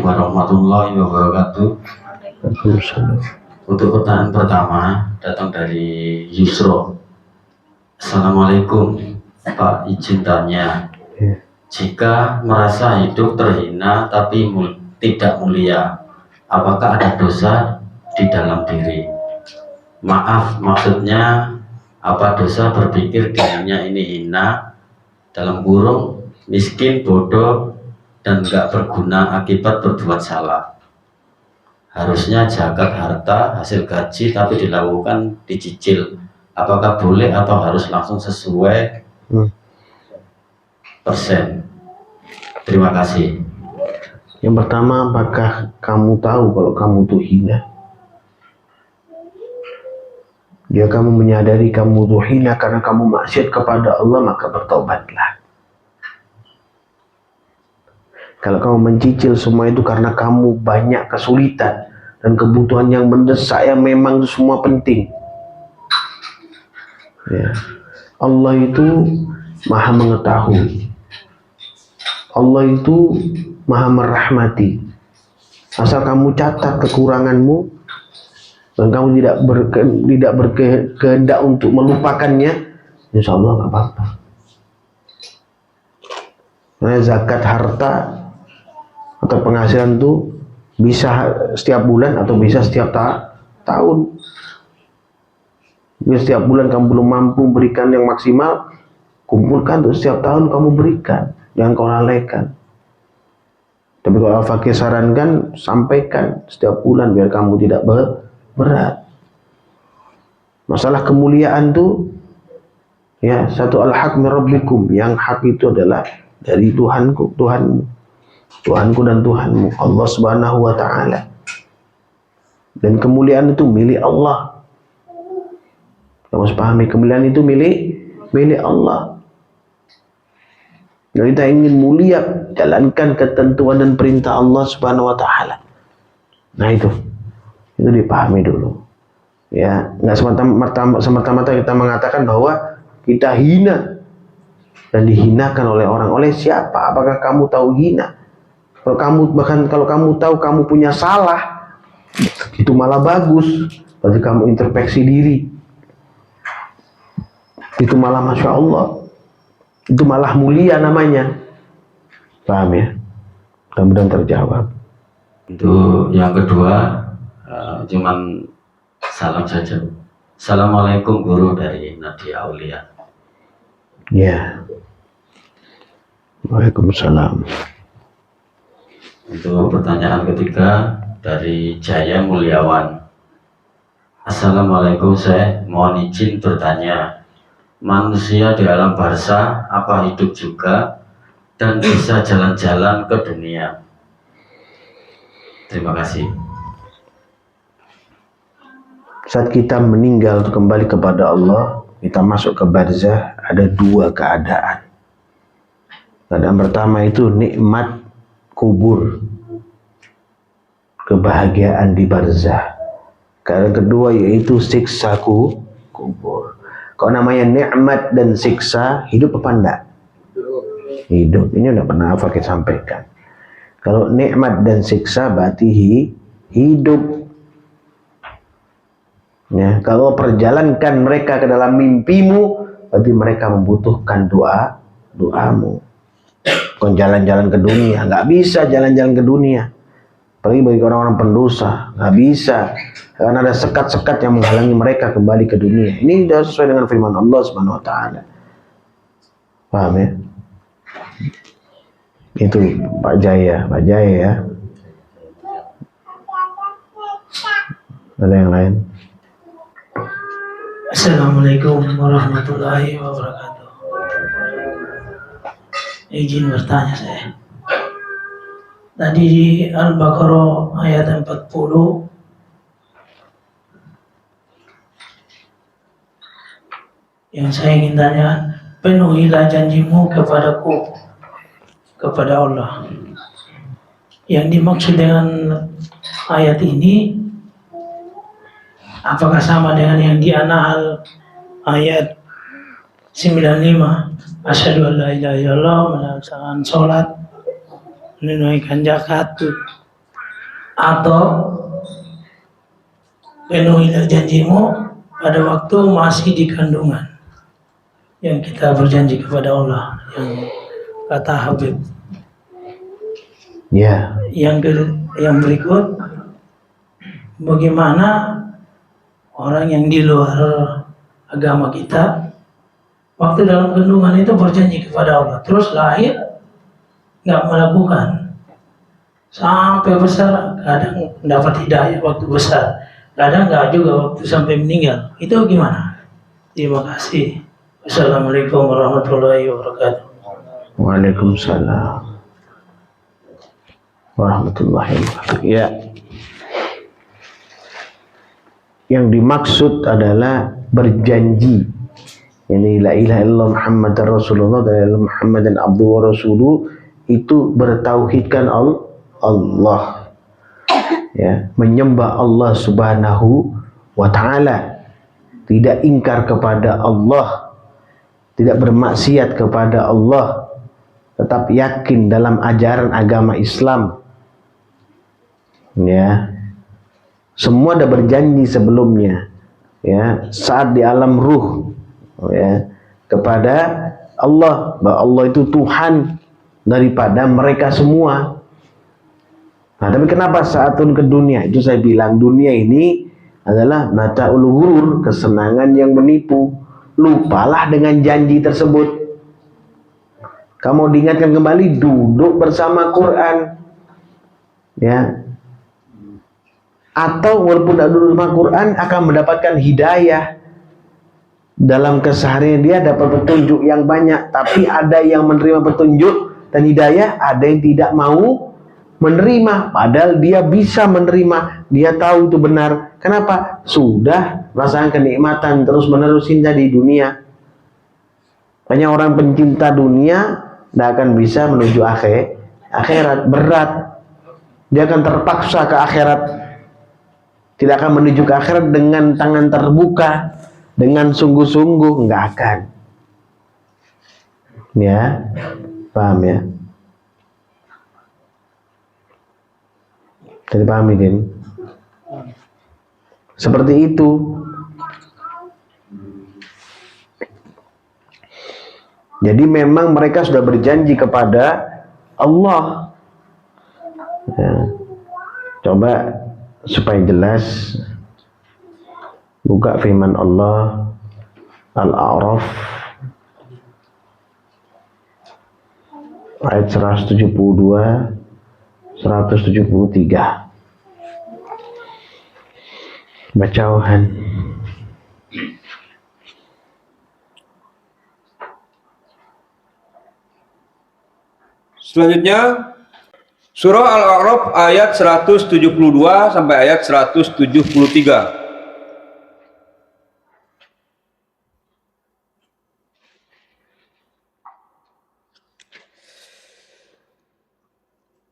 warahmatullahi wabarakatuh. Untuk pertanyaan pertama datang dari Yusro. Assalamualaikum Pak, izin tanya, jika merasa hidup terhina tapi tidak mulia, apakah ada dosa di dalam diri? Maaf, maksudnya apa dosa berpikir dirinya ini hina, dalam kurung, miskin, bodoh, dan gak berguna akibat berbuat salah? Harusnya zakat harta hasil gaji tapi dilakukan dicicil. Apakah boleh atau harus langsung sesuai persen? Terima kasih. Yang pertama, apakah kamu tahu kalau kamu tuh hina? Jika kamu menyadari kamu tuh hina karena kamu maksiat kepada Allah, maka bertobatlah. Kalau kamu mencicil semua itu karena kamu banyak kesulitan dan kebutuhan yang mendesak yang memang itu semua penting. Ya. Allah itu maha mengetahui. Allah itu maha merahmati. Asal kamu catat kekuranganmu dan kamu tidak berkehendak untuk melupakannya, insya Allah nggak apa-apa. Karena zakat harta atau penghasilan itu bisa setiap bulan atau bisa setiap tahun. Jadi setiap bulan kamu belum mampu berikan yang maksimal, kumpulkan untuk setiap tahun kamu berikan, jangan kau lalaikan. Tapi kalau Al-Fakir sarankan, sampaikan setiap bulan biar kamu tidak berat. Masalah kemuliaan tuh, ya satu al-haq min rabbikum, yang hak itu adalah dari Tuhanku dan Tuhanmu, Allah Subhanahu wa Ta'ala. Dan kemuliaan itu milik Allah. Kamu harus pahami, kemuliaan itu milik Allah. Kalau kita ingin mulia, jalankan ketentuan dan perintah Allah Subhanahu wa Ta'ala. Nah itu dipahami dulu. Ya, nggak semata-mata kita mengatakan bahwa kita hina dan dihinakan oleh orang. Oleh siapa? Apakah kamu tahu hina? Kalau kamu tahu kamu punya salah, itu malah bagus. Berarti kamu introspeksi diri. Itu malah Masya Allah, itu malah mulia namanya. Paham ya? Mudah-mudahan terjawab. Untuk yang kedua, cuman salam saja. Assalamualaikum guru, dari Nadia Aulia. Ya. Waalaikumsalam. Untuk pertanyaan ketiga dari Jaya Mulyawan. Assalamualaikum, saya mohon izin bertanya, manusia di alam barzah apa hidup juga dan bisa jalan-jalan ke dunia? Terima kasih. Saat kita meninggal untuk kembali kepada Allah, kita masuk ke barzah, ada dua keadaan. Keadaan pertama itu nikmat kubur, kebahagiaan di barzah. Keadaan kedua yaitu siksa kubur. Kalau namanya nikmat dan siksa, hidup apa enggak? Hidup. Ini udah pernah Fakir sampaikan. Kalau nikmat dan siksa berarti hidup. Ya, kalau perjalankan mereka ke dalam mimpimu, berarti mereka membutuhkan doamu. Bukan jalan-jalan ke dunia. Nggak bisa jalan-jalan ke dunia. Apalagi bagi orang-orang pendosa, nggak bisa. Karena ada sekat-sekat yang menghalangi mereka kembali ke dunia. Ini sudah sesuai dengan firman Allah Subhanahu wa Ta'ala. Paham ya? Itu Pak Jaya ya. Ada yang lain? Assalamualaikum warahmatullahi wabarakatuh. Izin bertanya saya. Tadi di Al-Baqarah ayat 40, yang saya ingin tanya, penuhilah janjimu kepadaku, kepada Allah. Yang dimaksud dengan ayat ini, apakah sama dengan yang di An-Nahl ayat 95? Asyhadu an la ilaha illallah, melaksanakan sholat, menunaikan zakat, atau penuhilah janjimu pada waktu masih di kandungan yang kita berjanji kepada Allah, yang kata Habib. Ya, Yang berikut, bagaimana orang yang di luar agama kita waktu dalam kandungan itu berjanji kepada Allah, terus lahir nggak melakukan sampai besar, kadang dapat hidayah waktu besar, kadang nggak juga waktu sampai meninggal. Itu gimana? Terima kasih. Wassalamualaikum warahmatullahi wabarakatuh. Waalaikumsalam warahmatullahi wabarakatuh. Ya, yang dimaksud adalah berjanji. Ini la ilaha illallah Muhammadar Rasulullah dan Muhammadan abduhu wa rasuluh, itu bertauhidkan Allah. Ya, menyembah Allah Subhanahu wa taala, tidak ingkar kepada Allah, tidak bermaksiat kepada Allah, tetap yakin dalam ajaran agama Islam. Ya, semua ada berjanji sebelumnya, ya, saat di alam ruh, ya, kepada Allah, bahwa Allah itu Tuhan daripada mereka semua. Nah, tapi kenapa saat turun ke dunia? Itu saya bilang, dunia ini adalah mata'ul ghurur, kesenangan yang menipu. Lupalah dengan janji tersebut. Kamu diingatkan kembali, duduk bersama Quran, ya. Atau walaupun tidak duduk bersama Quran, akan mendapatkan hidayah. Dalam keseharian dia dapat petunjuk yang banyak. Tapi ada yang menerima petunjuk dan hidayah, ada yang tidak mau menerima. Padahal dia bisa menerima, dia tahu itu benar. Kenapa? Sudah merasakan kenikmatan terus menerus cinta di dunia. Banyak orang pencinta dunia tidak akan bisa menuju akhirat. Berat. Dia akan terpaksa ke akhirat. Tidak akan menuju ke akhirat dengan tangan terbuka, dengan sungguh-sungguh, nggak akan. Ya, paham ya? Jadi paham ini? Seperti itu. Jadi memang mereka sudah berjanji kepada Allah. Ya. Coba supaya jelas, buka firman Allah Al-A'raf ayat 172 173. Bacaan. Selanjutnya Surah Al-A'raf ayat 172 sampai ayat 173.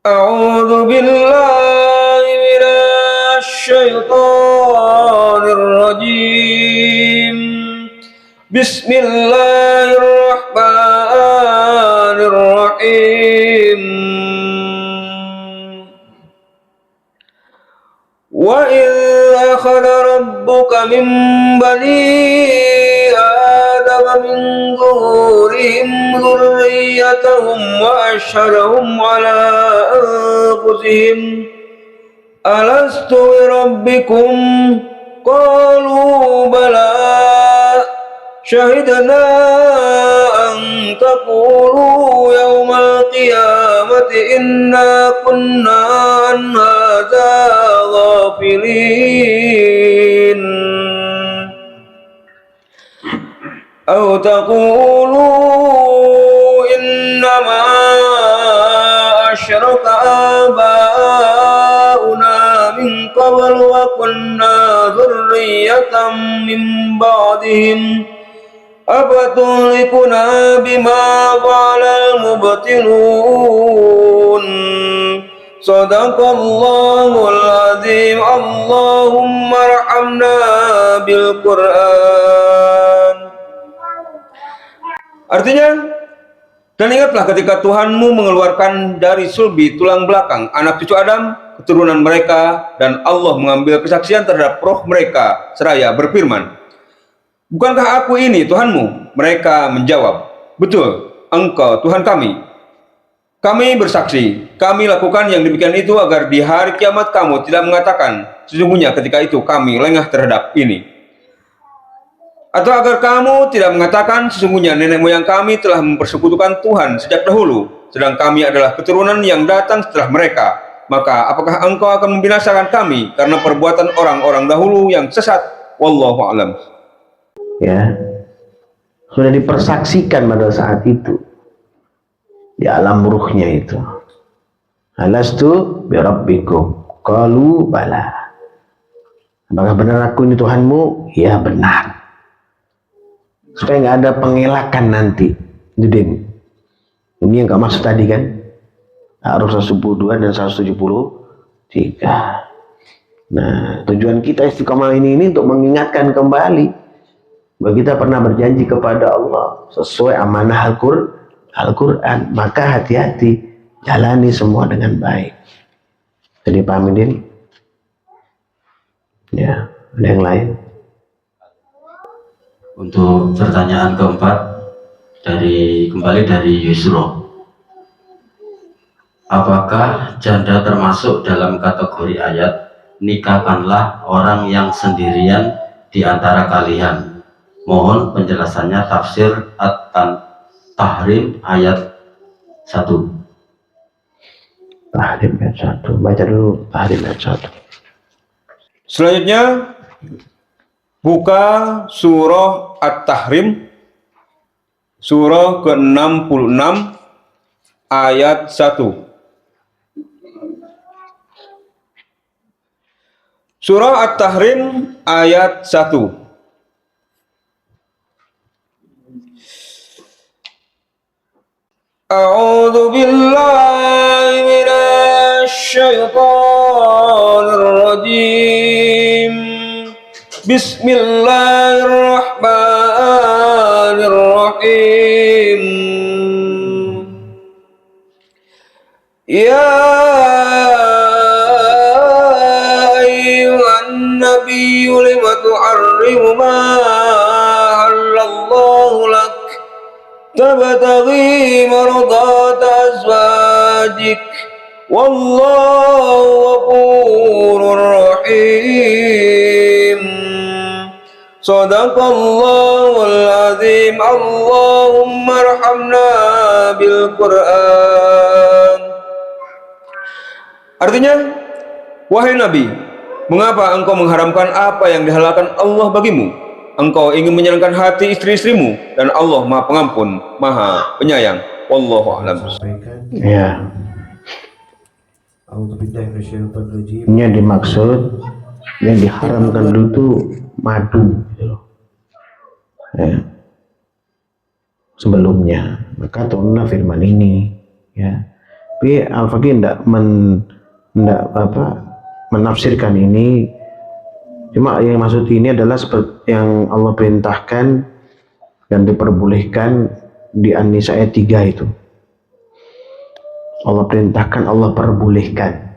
A'udzu billahi minasy syaithanir rajim. Bismillahirrahmanirrahim. Wa idza akhadha rabbuka min bani adama min zuhurihim dhurriyyatahum wa ashhadahum ala anfusihim alastu bi rabbikum qalu bala syahidna an taqulu yawmal qiyamati inna kunna an hadza ghafilin aw taqulu innama asyraka abauna min qabl wa kunna dhurriyyatan min ba'dihim afatuhlikuna bima fa'alal mubtilun. Sadaqallahul azim. Allahumma arhamna bil Qur'an. Artinya, dan ingatlah ketika Tuhanmu mengeluarkan dari sulbi tulang belakang anak cucu Adam, keturunan mereka, dan Allah mengambil kesaksian terhadap roh mereka seraya berfirman, "Bukankah aku ini Tuhanmu?" Mereka menjawab, "Betul, Engkau Tuhan kami. Kami bersaksi, kami lakukan yang demikian itu agar di hari kiamat kamu tidak mengatakan, sesungguhnya ketika itu kami lengah terhadap ini. Atau agar kamu tidak mengatakan, sesungguhnya nenek moyang kami telah mempersekutukan Tuhan sejak dahulu, sedang kami adalah keturunan yang datang setelah mereka. Maka apakah engkau akan membinasakan kami karena perbuatan orang-orang dahulu yang sesat? Wallahu a'lam." Ya, sudah dipersaksikan pada saat itu di alam ruhnya itu. Alastu bi rabbikum? Qalu bala. Apakah benar aku ini Tuhanmu? Ya, benar. Supaya nggak ada pengelakan nanti, Dudin. Ini yang gak masuk tadi kan? Araf 172 dan 173. Nah, tujuan kita istiqomah ini untuk mengingatkan kembali bahwa kita pernah berjanji kepada Allah sesuai amanah Al-Quran. Maka hati-hati, jalani semua dengan baik. Jadi paham Din? Ya, ada yang lain? Untuk pertanyaan keempat kembali dari Yusro, apakah janda termasuk dalam kategori ayat nikahkanlah orang yang sendirian di antara kalian? Mohon penjelasannya tafsir At-Tahrim ayat 1. Tahrim ayat 1. Baca dulu Tahrim ayat 1. Selanjutnya, buka surah At-Tahrim, surah ke-66 ayat 1. Surah At-Tahrim ayat 1. A'udzu billahi minasy syaithanir rajim. Bismillahirrahmanirrahim. Ya ayyuhan nabiyyu lima tuharrimu ma halallahu lak tabtaghi mardata azwajik wallahu ghafurur rahim. Shadaqallahul azim. Allahumma arhamna bil Qur'an. Artinya, wahai Nabi, mengapa engkau mengharamkan apa yang dihalalkan Allah bagimu? Engkau ingin menyenangkan hati istri-istrimu, dan Allah Maha Pengampun, Maha Penyayang. Wallahu a'lam. Ya, ini yang dimaksud, yang diharamkan dulu itu madu gitu loh. Ya. Sebelumnya, maka turunlah firman ini, ya. Tapi Al-Faqih tidak menafsirkan ini. Cuma yang maksud ini adalah seperti yang Allah perintahkan dan diperbolehkan di An-Nisa ayat 3 itu. Allah perintahkan, Allah perbolehkan.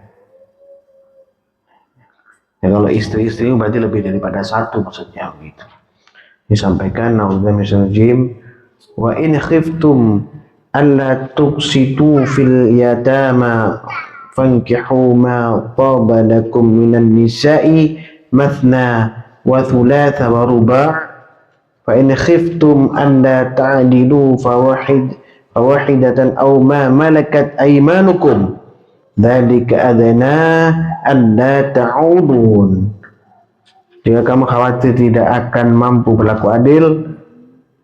Ya, kalau istri-istri berarti lebih daripada satu maksudnya gitu. Disampaikan na'udzubillahi minasyaitonir rajim, wa in khiftum alla tuqsitu fil yatama fankihu ma taba lakum minan nisa'i mathna wa thulatha wa ruba' fa in khiftum alla ta'dilu fawahidatan aw ma malakat aymanukum dzalika adna alla ta'udun. Jika kamu khawatir tidak akan mampu berlaku adil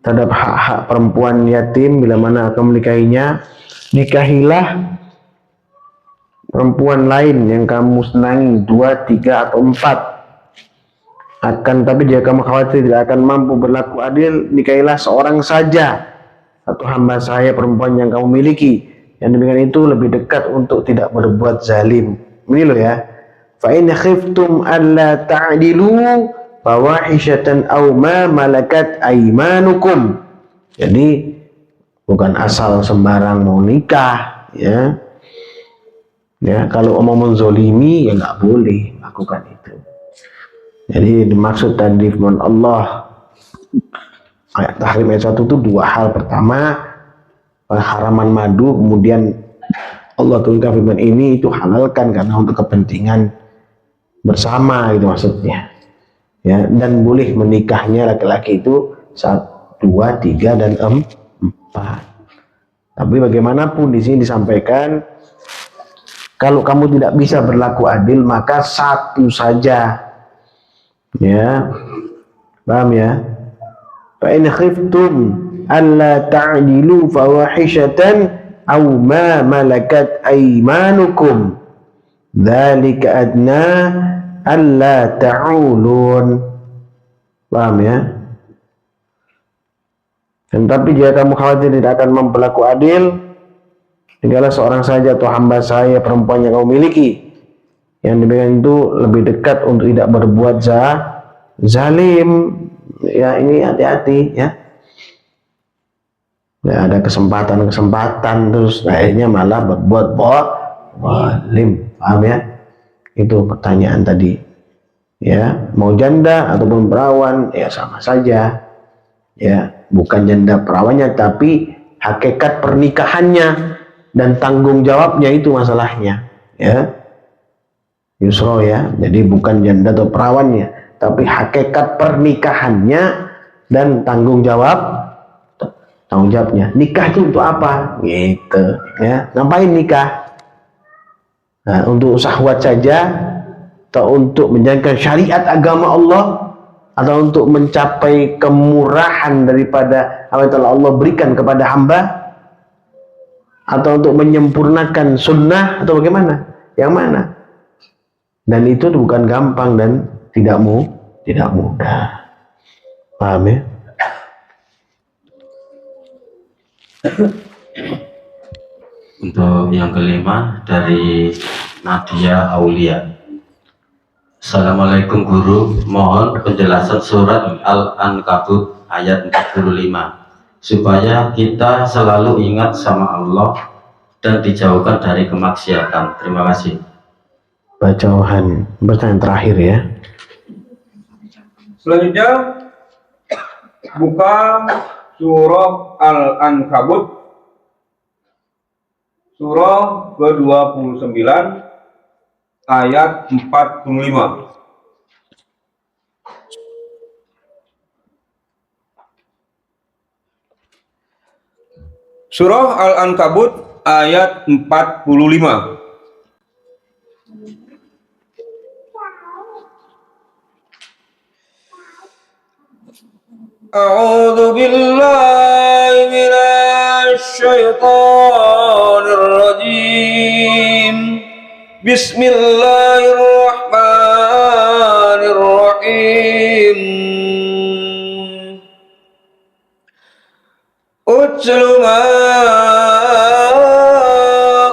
terhadap hak-hak perempuan yatim bila mana akan menikahinya, nikahilah perempuan lain yang kamu senangi, 2, 3 atau 4. Akan tapi jika kamu khawatir tidak akan mampu berlaku adil, nikahilah seorang saja atau hamba saya perempuan yang kamu miliki. Yang demikian itu lebih dekat untuk tidak berbuat zalim. Ini loh ya. Fa in khiftum alla ta'dilu fawahishatan aw ma malakat aymanukum. Jadi bukan asal sembarang mau nikah, ya. Ya, kalau mau menzolimi ya nggak boleh lakukan itu. Jadi dimaksud tadi firman Allah ayat tahrim ayat 1 itu dua hal. Pertama, haraman madu, kemudian Allah turunkan firman ini itu halalkan karena untuk kepentingan bersama gitu maksudnya. Ya, dan boleh menikahnya laki-laki itu 1, 2, 3 dan 4. Tapi bagaimanapun di sini disampaikan kalau kamu tidak bisa berlaku adil maka satu saja. Ya. Paham ya? Fa in khiftum alla ta'dilu fawahishatan aw ma malakat aymanukum dzalika adna alla ta'ulun. Paham ya? Dan tapi jika kamu khawatir tidak akan memperlaku adil, tinggallah seorang saja atau hamba saya perempuan yang kamu miliki. Yang demikian itu lebih dekat untuk tidak berbuat zalim. Ya, ini hati-hati ya. Ya, ada kesempatan terus akhirnya malah berbuat zalim. Paham ya? Itu pertanyaan tadi. Ya, mau janda ataupun perawan ya sama saja. Ya, bukan janda perawannya tapi hakikat pernikahannya dan tanggung jawabnya itu masalahnya. Ya. Yusro ya. Jadi bukan janda atau perawannya, tapi hakikat pernikahannya dan tanggung jawabnya. Nikah itu untuk apa? Gitu ya. Ngapain nikah? Nah, untuk syahwat saja atau untuk menjalankan syariat agama Allah atau untuk mencapai kemurahan daripada apa yang telah Allah berikan kepada hamba atau untuk menyempurnakan sunnah atau bagaimana? Yang mana? Dan itu bukan gampang dan tidak mudah. Paham ya? Untuk yang kelima dari Nadia Aulia. Assalamualaikum guru, mohon penjelasan surat Al-Ankabut ayat 45 supaya kita selalu ingat sama Allah dan dijauhkan dari kemaksiatan. Terima kasih. Bacaan terakhir ya. Selanjutnya buka surah Al-Ankabut surah ke-29 ayat 45. Surah Al-Ankabut ayat 45. A'udzu billahi minasy syaithanir rajim. Bismillahirrahmanirrahim. Utlu ma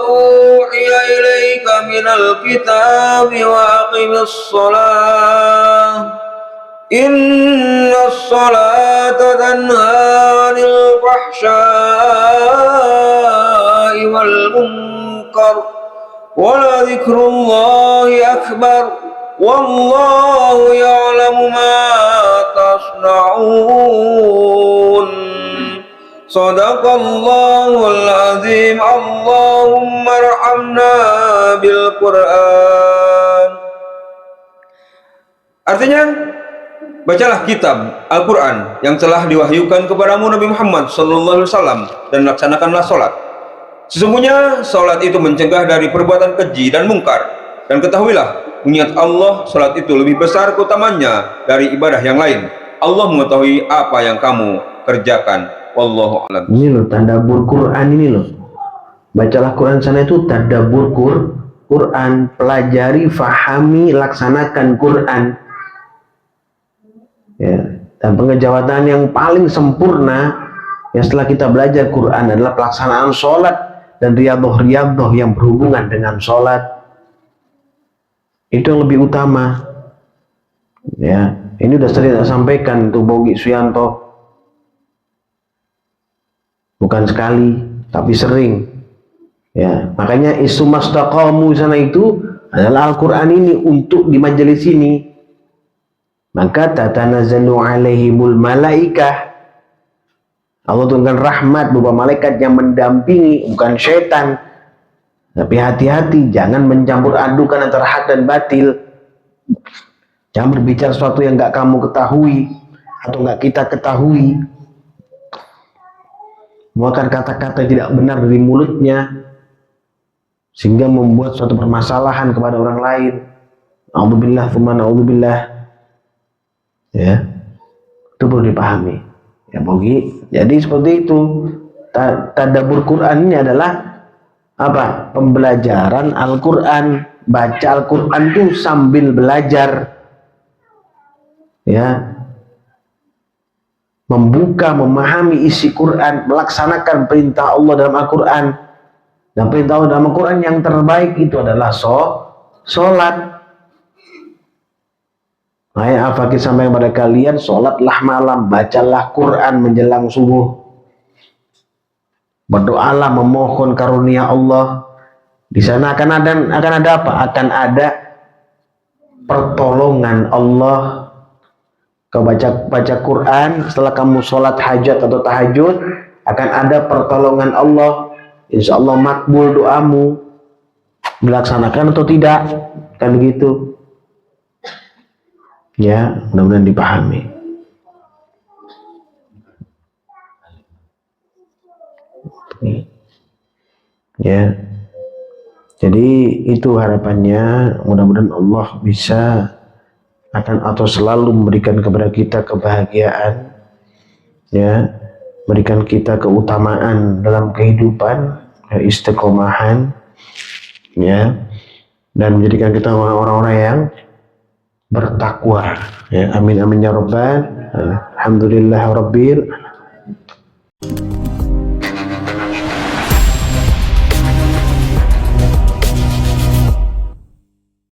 uhiya ilaika minal kitabi wa aqimis shalah. Inna sholata tanha 'anil fahsya'i wal munkar wa la dzikrullahi akbar wallahu ya'lamu ma tasna'un. Shadaqallahul azim. Allahumma arhamna bil Qur'an. Artinya, bacalah kitab Al-Quran yang telah diwahyukan kepadamu Nabi Muhammad SAW dan laksanakanlah sholat. Sesungguhnya sholat itu mencegah dari perbuatan keji dan mungkar. Dan ketahuilah, mengingat Allah, sholat itu lebih besar keutamannya dari ibadah yang lain. Allah mengetahui apa yang kamu kerjakan. Wallahu a'lam. Ini loh tadabbur Quran ini loh. Bacalah Quran sana itu tadabbur Quran, pelajari, fahami, laksanakan Quran. Ya, dan pengejawatan yang paling sempurna yang setelah kita belajar Quran adalah pelaksanaan sholat dan riyadhah yang berhubungan dengan sholat. Itu yang lebih utama. Ya, ini udah sering saya sampaikan untuk Bogi Suyanto. Bukan sekali, tapi sering. Ya, makanya isumastaqamu sana itu adalah Al-Quran ini untuk di majelis ini. Maka tatanazzalu alaihimul malaikah. Allah turunkan rahmat berupa malaikat yang mendampingi, bukan syaitan. Tapi hati-hati, jangan mencampur adukan antara hak dan batil. Jangan berbicara sesuatu yang nggak kamu ketahui atau nggak kita ketahui. Mengeluarkan kata-kata tidak benar dari mulutnya sehingga membuat suatu permasalahan kepada orang lain. A'udzubillah tsumma na'udzubillah. Ya, itu perlu dipahami. Ya, Bogi. Jadi seperti itu. Tadabbur Quran ini adalah apa? Pembelajaran Al-Quran. Baca Al-Quran itu sambil belajar. Ya, membuka, memahami isi Quran, melaksanakan perintah Allah dalam Al-Quran. Dan perintah Allah dalam Al-Quran yang terbaik itu adalah sholat. Makanya Al-Fakir sampaikan kepada kalian, sholatlah malam, bacalah Quran menjelang subuh. Berdoalah memohon karunia Allah. Di sana akan ada apa? Akan ada pertolongan Allah. Kau baca Quran, setelah kamu sholat hajat atau tahajud, akan ada pertolongan Allah. Insya Allah makbul doamu, dilaksanakan atau tidak, kan begitu. Ya, mudah-mudahan dipahami. Ya, jadi itu harapannya. Mudah-mudahan Allah bisa akan atau selalu memberikan kepada kita kebahagiaan, ya, berikan kita keutamaan dalam kehidupan, ya, istiqomahan, ya, dan menjadikan kita orang-orang yang bertakwa. Ya, amin amin ya rabbal. Alhamdulillah rabbil